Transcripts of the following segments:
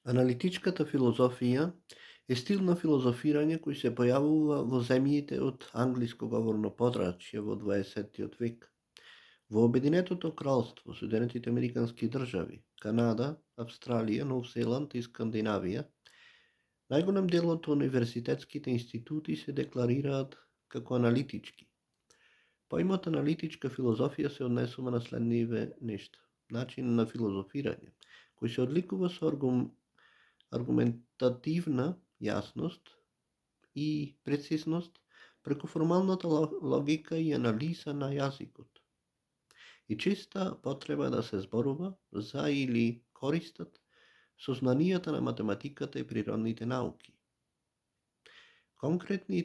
Аналитичката филозофија е стил на филозофирање кој се појавува во земјите од англиско говорно подрачје во 20 век. Во Обединетото кралство, Соединетите американски држави, Канада, Австралија, Нов Зеланд и Скандинавија, најголем дел од универзитетските институти се декларираат како аналитички. Поимот аналитичка филозофија се однесува на следниве нешта. Начин на филозофирање, кој се одликува со аргументативна јасност и прецизност преку формалната логика и анализа на јазикот и честа потреба да се зборува за или користат сознанијата на математиката и природните науки. Конкретни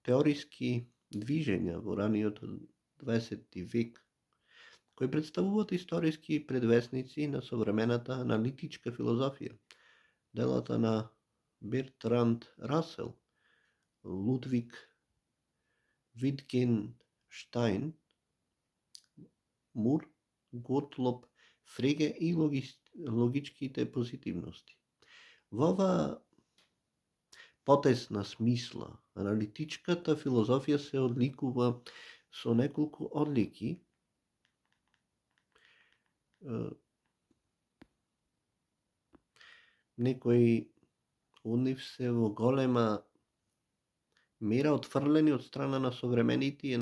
теориски движења во раниот 20 век кои представуваат историски предвесници на современата аналитичка филозофија, делата на Бертранд Расел, Лудвиг Витгенштајн, Мур, Готлоб Фреге и логичките позитивности. Во ова потесна смисла, аналитичката филозофија се одликува со неколку одлики, некои од нив се во голема мера отфрлени од страна на современите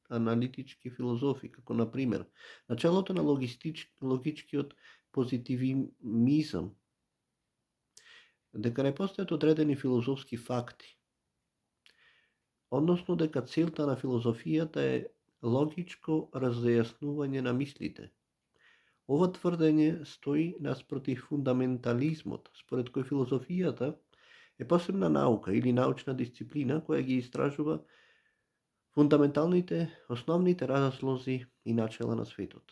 аналитички филозофи, како например началото на логичкиот позитивизам, дека не постојат одредени филозофски факти, односно дека целта на филозофијата е логичко разјаснување на мислите. Ова тврдење стои наспротив фундаментализмот, според кој филозофијата е посебна наука или научна дисциплина која ги истражува фундаменталните, основните разлози и начела на светот.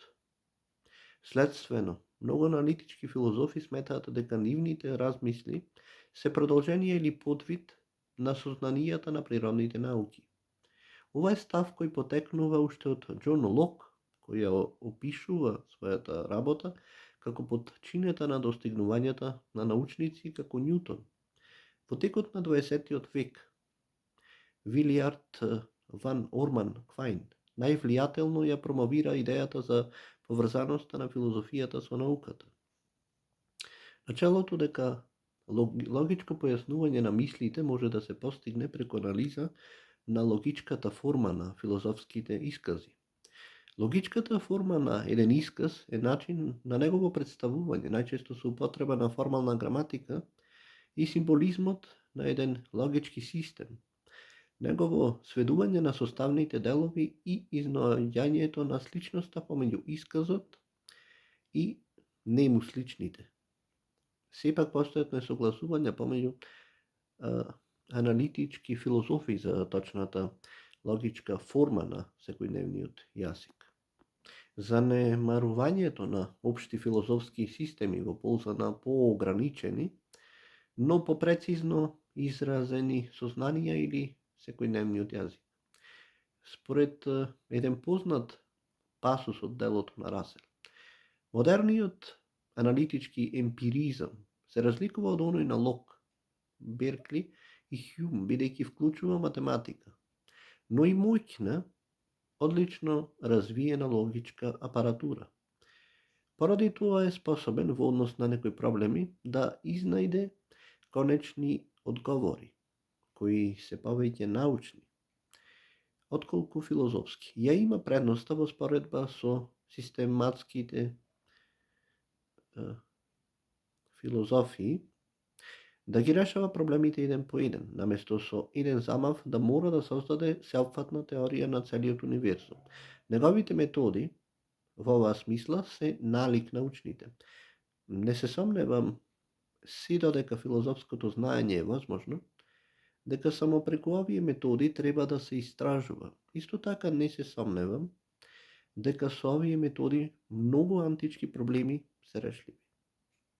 Следствено, многу аналитички филозофи сметаат дека нивните размисли се продолжение или подвид на сознанијата на природните науки. Ова е став кој потекнува уште од Џон Лок, кој ја опишува својата работа како подчинета на достигнувањата на научници како Њутон. Во текот на 20 век, Вилјард ван Орман Квајн највлијателно ја промовира идејата за поврзаноста на филозофијата со науката. Началото дека логичко појаснување на мислите може да се постигне преку анализа на логичката форма на филозофските искази. Логичката форма на еден исказ е начин на негово представување, најчесто со употреба на формална граматика и символизмот на еден логички систем, негово сведување на составните делови и изнаоѓањето на сличноста помеѓу исказот и нему сличните. Сепак постојат несогласувања помеѓу аналитички филозофи за точната логичка форма на секојдневниот јазик. Занемарувањето на општи филозофски системи во полза на поограничени, но попрецизно изразени сознанија или секојдневниот јазик. Според еден познат пасус од делото на Расел, модерниот аналитички емпиризам се разликува од оној на Лок, Беркли и Хјум, бидејќи вклучува математика, но и моќна, одлично развиена логичка апаратура. Поради тоа е способен во однос на некои проблеми да изнајде конечни одговори, кои се повеќе научни, отколку филозофски. Ја има предноста во споредба со систематските филозофии да ги решава проблемите еден по еден, наместо со еден замав да мора да создаде сеопфатна теорија на целиот универзум. Неговите методи во оваа смисла се налик научните. Не се сомневам, се додека филозофското знаење е возможно, дека само преку овие методи треба да се истражува. Исто така не се сомневам дека со овие методи многу антички проблеми се решливи.